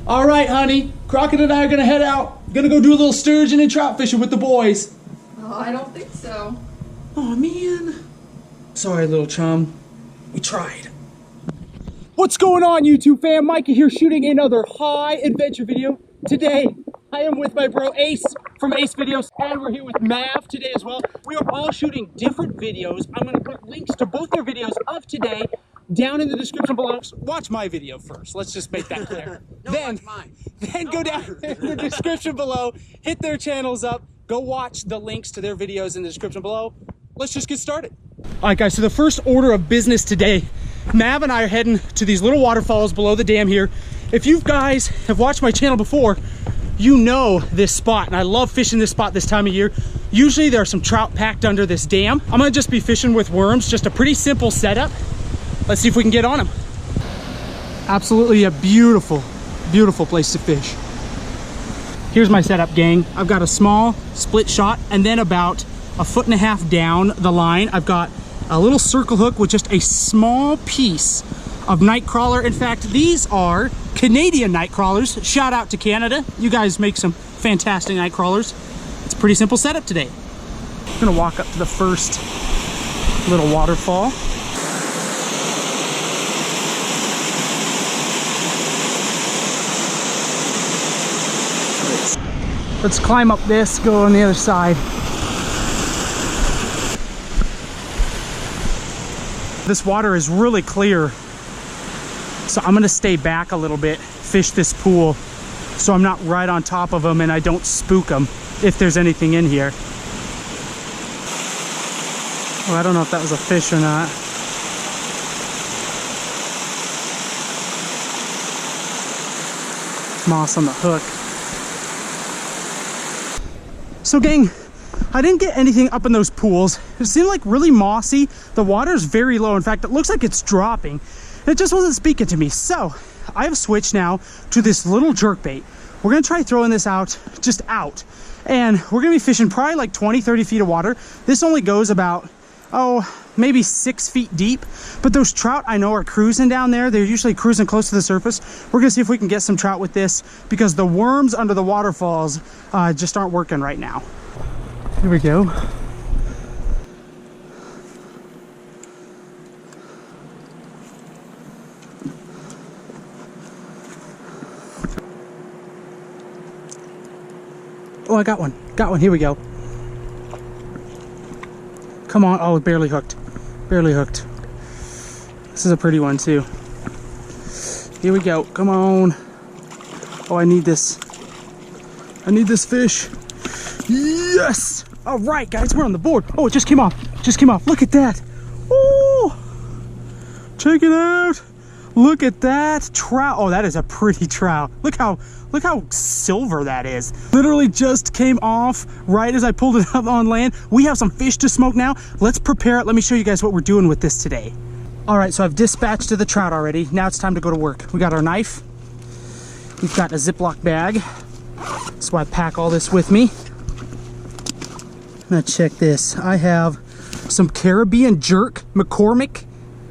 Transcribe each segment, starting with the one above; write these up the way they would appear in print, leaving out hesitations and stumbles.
All right, honey. Crockett and I are gonna head out. Gonna go do a little sturgeon and trout fishing with the boys. Oh, I don't think so. Oh, man. Sorry, little chum. We tried. What's going on, YouTube fam? Mikey here shooting another high adventure video. Today, I am with my bro Ace from Ace Videos, and we're here with Mav today as well. We are all shooting different videos. I'm gonna put links to both their videos of today down in the description below. Watch my video first. Let's just make that clear. Then go down in the description below, hit their channels up, go watch the links to their videos in the description below. Let's just get started. All right, guys, so the first order of business today, Mav and I are heading to these little waterfalls below the dam here. If you guys have watched my channel before, you know this spot, and I love fishing this spot this time of year. Usually there are some trout packed under this dam. I'm gonna just be fishing with worms, just a pretty simple setup. Let's see if we can get on them. Absolutely a beautiful, beautiful place to fish. Here's my setup, gang. I've got a small split shot, and then about 1.5 feet down the line, I've got a little circle hook with just a small piece of night crawler. In fact, these are Canadian night crawlers. Shout out to Canada. You guys make some fantastic night crawlers. It's a pretty simple setup today. I'm gonna walk up to the first little waterfall. Let's climb up this, go on the other side. This water is really clear, so I'm gonna stay back a little bit, fish this pool, so I'm not right on top of them and I don't spook them if there's anything in here. Oh, I don't know if that was a fish or not. Moss on the hook. So gang, I didn't get anything up in those pools. It seemed like really mossy. The water's very low. In fact, it looks like it's dropping. It just wasn't speaking to me. So I have switched now to this little jerkbait. We're gonna try throwing this out, just out. And we're gonna be fishing probably like 20, 30 feet of water. This only goes about, maybe 6 feet deep. But those trout I know are cruising down there. They're usually cruising close to the surface. We're gonna see if we can get some trout with this because the worms under the waterfalls just aren't working right now. Here we go. Oh, I got one. Got one. Here we go. Come on. Oh, barely hooked. Barely hooked. This is a pretty one too. Here we go. Come on. Oh, I need this. I need this fish. Yes! All right, guys, we're on the board. Oh, it just came off. Just came off. Look at that. Oh, check it out. Look at that trout. Oh, that is a pretty trout. Look how silver that is. Literally just came off right as I pulled it up on land. We have some fish to smoke now. Let's prepare it. Let me show you guys what we're doing with this today. All right, so I've dispatched to the trout already. Now it's time to go to work. We got our knife. We've got a Ziploc bag. So I pack all this with me. Now check this. I have some Caribbean Jerk, McCormick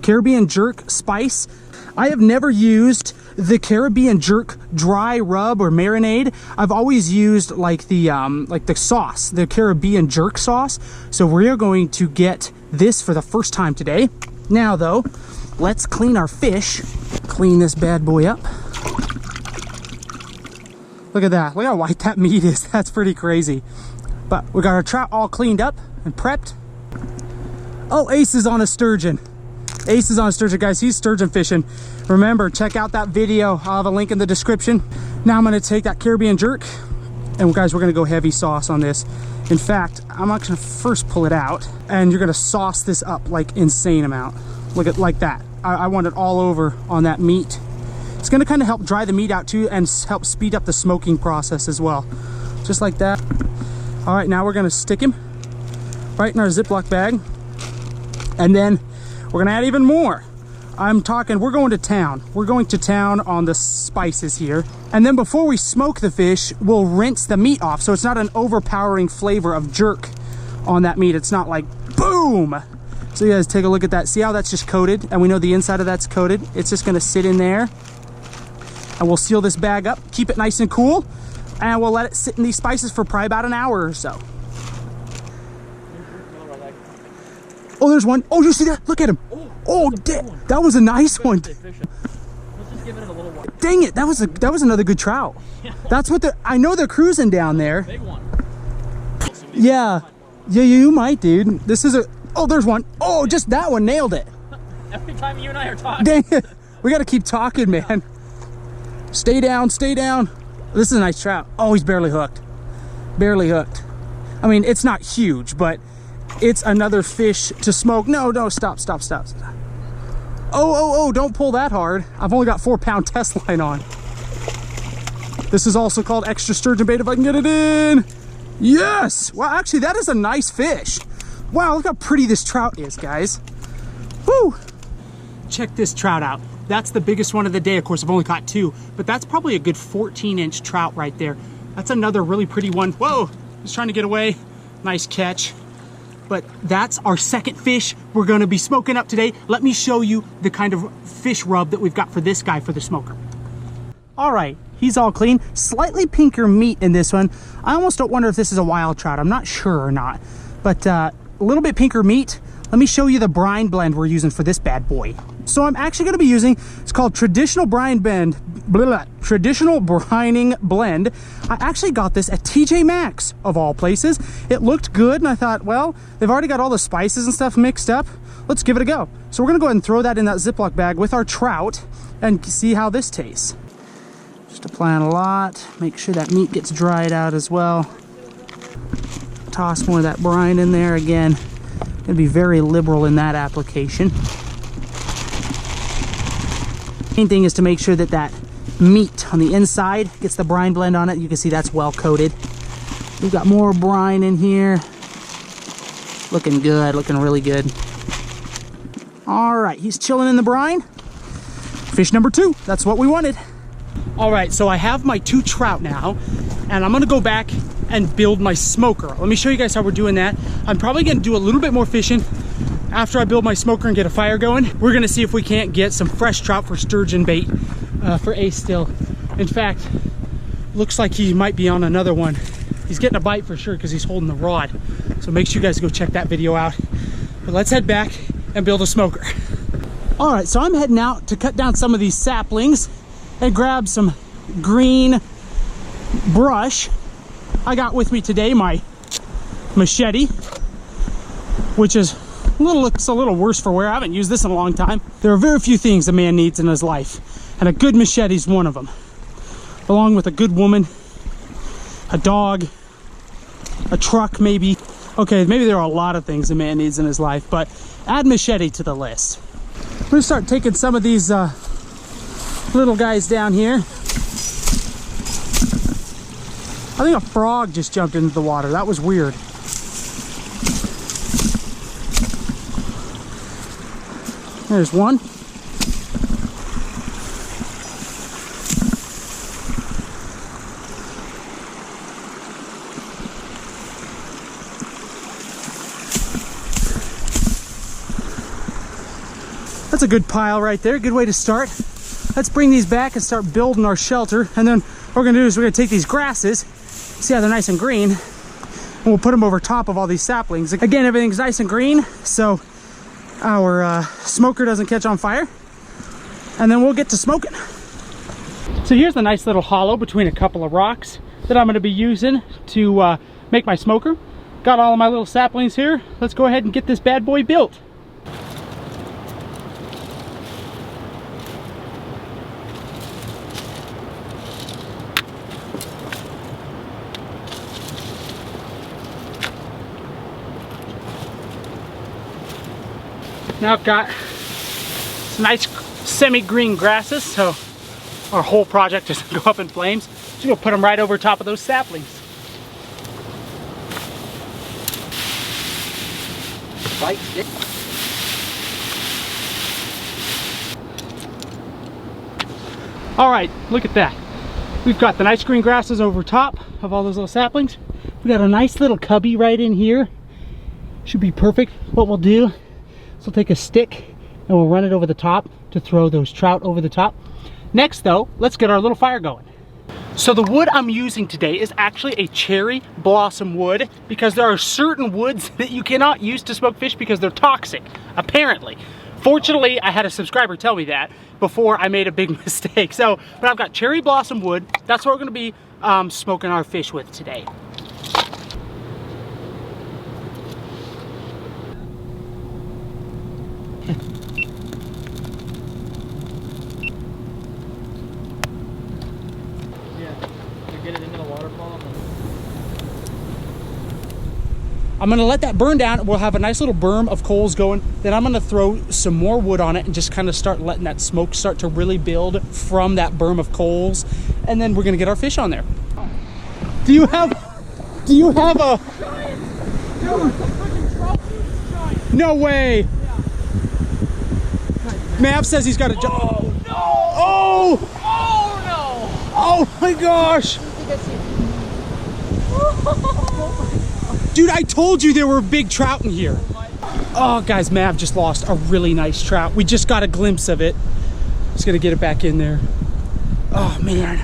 Caribbean Jerk spice. I have never used the Caribbean Jerk dry rub or marinade. I've always used like the sauce, the Caribbean Jerk sauce. So we are going to get this for the first time today. Now though, let's clean our fish. Clean this bad boy up. Look at that. Look how white that meat is. That's pretty crazy. But we got our trout all cleaned up and prepped. Oh, Ace is on a sturgeon. Ace is on a sturgeon, guys. He's sturgeon fishing. Remember, check out that video. I'll have a link in the description. Now I'm gonna take that Caribbean Jerk, and guys, we're gonna go heavy sauce on this. In fact, I'm not gonna first pull it out, and you're gonna sauce this up like insane amount. Look at like that. I want it all over on that meat. It's gonna kind of help dry the meat out too and help speed up the smoking process as well. Just like that. All right, now we're gonna stick him right in our Ziploc bag. And then we're gonna add even more. I'm talking, we're going to town. We're going to town on the spices here. And then before we smoke the fish, we'll rinse the meat off. So it's not an overpowering flavor of jerk on that meat. It's not like boom. So you guys take a look at that. See how that's just coated? And we know the inside of that's coated. It's just gonna sit in there. And we'll seal this bag up, keep it nice and cool, and we'll let it sit in these spices for probably about an hour or so. Oh, there's one. Oh, you see that? Look at him. Oh, that was a nice one. Let's just give it a little while. Dang it, that was another good trout. That's what I know they're cruising down there. Big one. Yeah, you might, dude. This is oh, there's one. Oh, just that one nailed it. Every time you and I are talking. Dang it, we got to keep talking, man. Stay down, stay down. This is a nice trout. Oh, he's barely hooked. Barely hooked. I mean, it's not huge, but it's another fish to smoke. No, stop. Oh, don't pull that hard. I've only got 4-pound test line on. This is also called extra sturgeon bait if I can get it in. Yes! Wow, actually, that is a nice fish. Wow, look how pretty this trout is, guys. Woo! Check this trout out. That's the biggest one of the day. Of course, I've only caught 2, but that's probably a good 14-inch trout right there. That's another really pretty one. Whoa, just trying to get away. Nice catch. But that's our second fish we're gonna be smoking up today. Let me show you the kind of fish rub that we've got for this guy for the smoker. All right, he's all clean. Slightly pinker meat in this one. I almost don't wonder if this is a wild trout. I'm not sure or not, but a little bit pinker meat. Let me show you the brine blend we're using for this bad boy. So I'm actually gonna be using, it's called Traditional Brine Blend, Traditional Brining Blend. I actually got this at TJ Maxx, of all places. It looked good, and I thought, well, they've already got all the spices and stuff mixed up. Let's give it a go. So we're gonna go ahead and throw that in that Ziploc bag with our trout and see how this tastes. Just applying a lot, make sure that meat gets dried out as well. Toss more of that brine in there again. Gonna be very liberal in that application. Main thing is to make sure that that meat on the inside gets the brine blend on it. You can see that's well coated. We've got more brine in here. Looking good, looking really good. All right, he's chilling in the brine. Fish number 2, that's what we wanted. All right, so I have my 2 trout now, and I'm gonna go back and build my smoker. Let me show you guys how we're doing that. I'm probably gonna do a little bit more fishing after I build my smoker and get a fire going. We're gonna see if we can't get some fresh trout for sturgeon bait for Ace still. In fact, looks like he might be on another one. He's getting a bite for sure because he's holding the rod. So make sure you guys go check that video out. But let's head back and build a smoker. All right, so I'm heading out to cut down some of these saplings and grab some green brush. I got with me today my machete, which is looks a little worse for wear. I haven't used this in a long time. There are very few things a man needs in his life, and a good machete is one of them. Along with a good woman, a dog, a truck maybe. Okay, maybe there are a lot of things a man needs in his life, but add machete to the list. I'm gonna start taking some of these little guys down here. I think a frog just jumped into the water. That was weird. There's one. That's a good pile right there. Good way to start. Let's bring these back and start building our shelter. And then what we're gonna do is we're gonna take these grasses, see how they're nice and green, and we'll put them over top of all these saplings. Again, everything's nice and green, so our smoker doesn't catch on fire, and then we'll get to smoking. So here's the nice little hollow between a couple of rocks that I'm going to be using to make my smoker. Got all of my little saplings here. Let's go ahead and get this bad boy built. Now I've got some nice semi-green grasses, so our whole project doesn't go up in flames. Just gonna put them right over top of those saplings. All right, look at that. We've got the nice green grasses over top of all those little saplings. We got a nice little cubby right in here. Should be perfect. What we'll do, so we'll take a stick and we'll run it over the top to throw those trout over the top. Next though, let's get our little fire going. So the wood I'm using today is actually a cherry blossom wood because there are certain woods that you cannot use to smoke fish because they're toxic, apparently. Fortunately, I had a subscriber tell me that before I made a big mistake. So, but I've got cherry blossom wood. That's what we're gonna be smoking our fish with today. Get it into the waterfall. I'm gonna let that burn down. We'll have a nice little berm of coals going. Then I'm gonna throw some more wood on it and just kind of start letting that smoke start to really build from that berm of coals. And then we're gonna get our fish on there. Do you have a... No way. Yeah. Mav says he's got a... Oh, no. Oh! Oh, no. Oh my gosh. Dude, I told you there were big trout in here. Oh, guys, Mav just lost a really nice trout. We just got a glimpse of it. Just gonna get it back in there. Oh, man.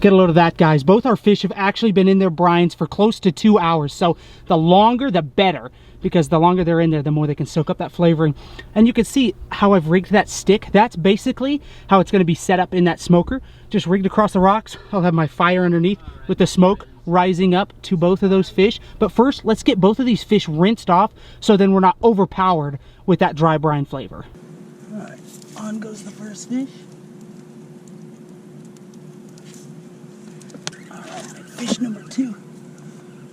Get a load of that, guys. Both our fish have actually been in their brines for close to 2 hours. So the longer, the better, because the longer they're in there, the more they can soak up that flavoring. And you can see how I've rigged that stick. That's basically how it's gonna be set up in that smoker. Just rigged across the rocks. I'll have my fire underneath with the smoke rising up to both of those fish. But first, let's get both of these fish rinsed off so then we're not overpowered with that dry brine flavor. All right, on goes the first fish. All right, fish number 2.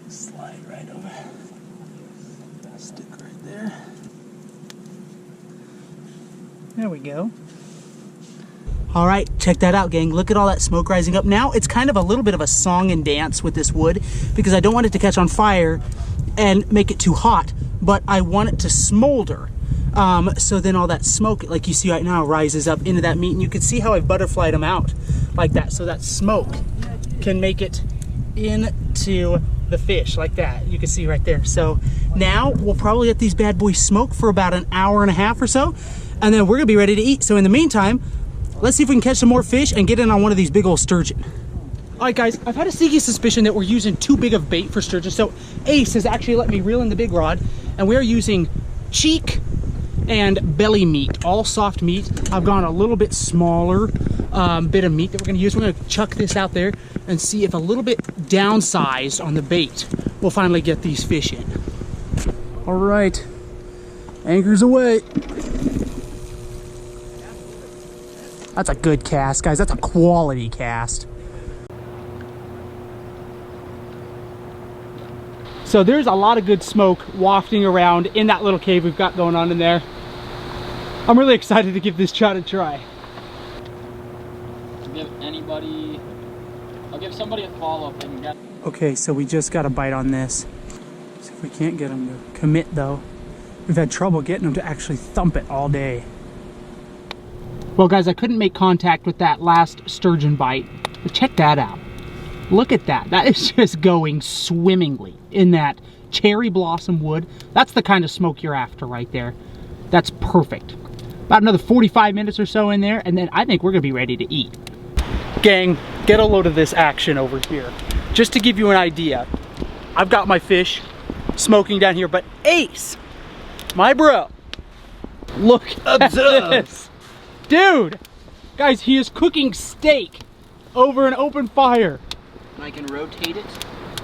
Slide right over. Stick right there. There we go. All right, check that out, gang. Look at all that smoke rising up. Now it's kind of a little bit of a song and dance with this wood because I don't want it to catch on fire and make it too hot, but I want it to smolder. So then all that smoke, like you see right now, rises up into that meat, and you can see how I've butterflied them out like that, so that smoke can make it into the fish like that. You can see right there. So now we'll probably let these bad boys smoke for about an hour and a half or so, and then we're gonna be ready to eat. So in the meantime, let's see if we can catch some more fish and get in on one of these big old sturgeon. All right, guys, I've had a sneaky suspicion that we're using too big of bait for sturgeon. So Ace has actually let me reel in the big rod, and we are using cheek and belly meat, all soft meat. I've gone a little bit smaller bit of meat that we're gonna use. We're gonna chuck this out there and see if a little bit downsized on the bait will finally get these fish in. All right, anchor's away. That's a good cast, guys. That's a quality cast. So there's a lot of good smoke wafting around in that little cave we've got going on in there. I'm really excited to give this trout a try. I'll give somebody a follow-up. They can get. Okay, so we just got a bite on this. See if we can't get them to commit though. We've had trouble getting them to actually thump it all day. Well, guys, I couldn't make contact with that last sturgeon bite, but check that out. Look at that. That is just going swimmingly in that cherry blossom wood. That's the kind of smoke you're after right there. That's perfect. About another 45 minutes or so in there, and then I think we're gonna be ready to eat. Gang, get a load of this action over here. Just to give you an idea, I've got my fish smoking down here, but Ace, my bro, look at this. Dude, guys, he is cooking steak over an open fire. And I can rotate it.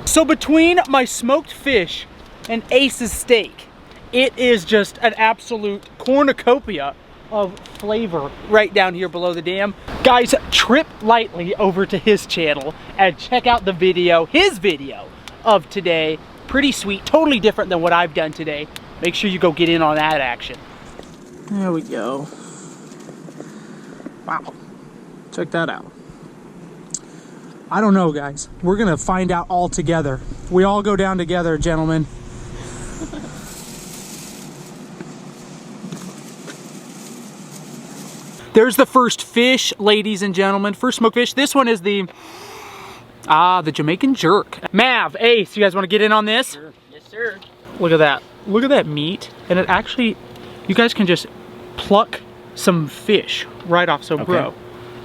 So between my smoked fish and Ace's steak, it is just an absolute cornucopia of flavor right down here below the dam. Guys, trip lightly over to his channel and check out the video, his video of today. Pretty sweet, totally different than what I've done today. Make sure you go get in on that action. There we go. Wow, check that out. I don't know, guys. We're gonna find out all together. We all go down together, gentlemen. There's the first fish, ladies and gentlemen. First smoked fish. This one is the Jamaican jerk. Mav, Ace, you guys wanna get in on this? Sure. Yes, sir. Look at that. Look at that meat. And it actually, you guys can just pluck some fish right off. So, Okay. bro,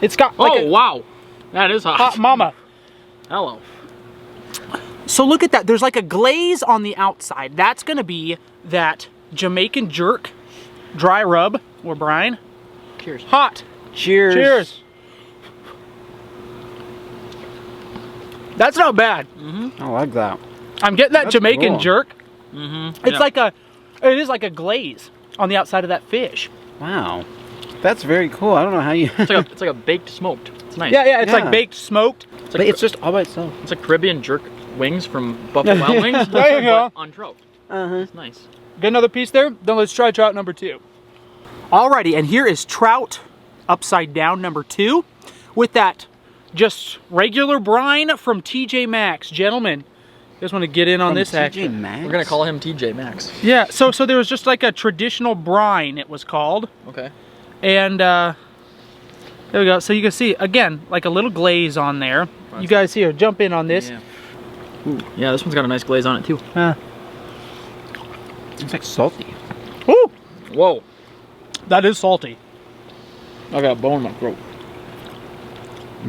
it's got like Oh, wow. That is hot. hot mama. Hello. So look at that. There's like a glaze on the outside. That's gonna be that Jamaican jerk dry rub or brine. Cheers. Hot. Cheers. Cheers. That's not bad. I like that. I'm getting that That's Jamaican cool. jerk. Mm-hmm. It's like it is like a glaze on the outside of that fish. Wow. That's very cool. I don't know how you... It's like a baked smoked. It's nice. Yeah, it's Yeah. like baked smoked. It's but like it's just all by itself. it's like Caribbean jerk wings from Buffalo Wild Wings. There you go. But on trout. Uh-huh. It's nice. Get another piece there? Then let's try trout number 2. Alrighty, and here is trout upside down number 2 with that just regular brine from TJ Maxx. Gentlemen, you guys want to get in on this action? Maxx? We're gonna call him TJ Maxx. Yeah, so there was just like a traditional brine, it was called. Okay. And there we go. So you can see, again, like a little glaze on there. You guys here, jump in on this. Yeah. Yeah, this one's got a nice glaze on it too. It's like salty. Ooh, Whoa. that is salty. I got a bone in my throat.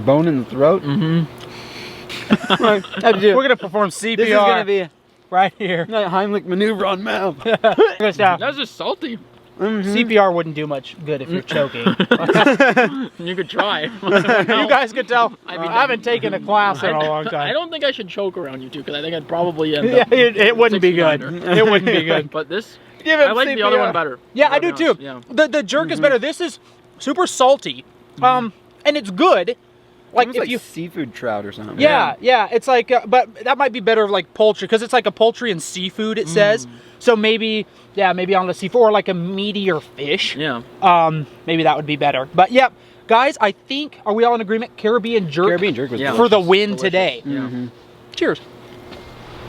Bone in the throat? Mm-hmm. We're gonna perform CPR This is gonna be a right here. Heimlich maneuver on Mav. That's just salty. CPR wouldn't do much good if you're choking. You could try. You guys could tell I mean, haven't taken a class in a long time. I don't think I should choke around you two because I think I'd probably end Yeah, up. it wouldn't be good. 69er. It wouldn't be good. But this, Give I him like the other CPR. one better. Yeah, I to do be too. honest. Yeah. The jerk is better. This is super salty, and it's good. Like Almost if like you, seafood trout or something. yeah, it's like, but that might be better like poultry because it's like a poultry and seafood. It says so. Maybe maybe on the seafood or like a meatier fish. Yeah. Maybe that would be better. But yep, guys, I think are we all in agreement? Caribbean jerk. Caribbean jerk was Yeah. for the delicious. win Delicious. today. Yeah. Cheers.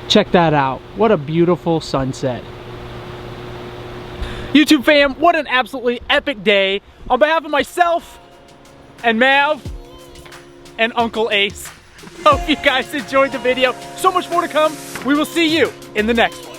Check that out. What a beautiful sunset. YouTube fam, what an absolutely epic day. On behalf of myself and Mav and Uncle Ace, hope you guys enjoyed the video. So much more to come. We will see you in the next one.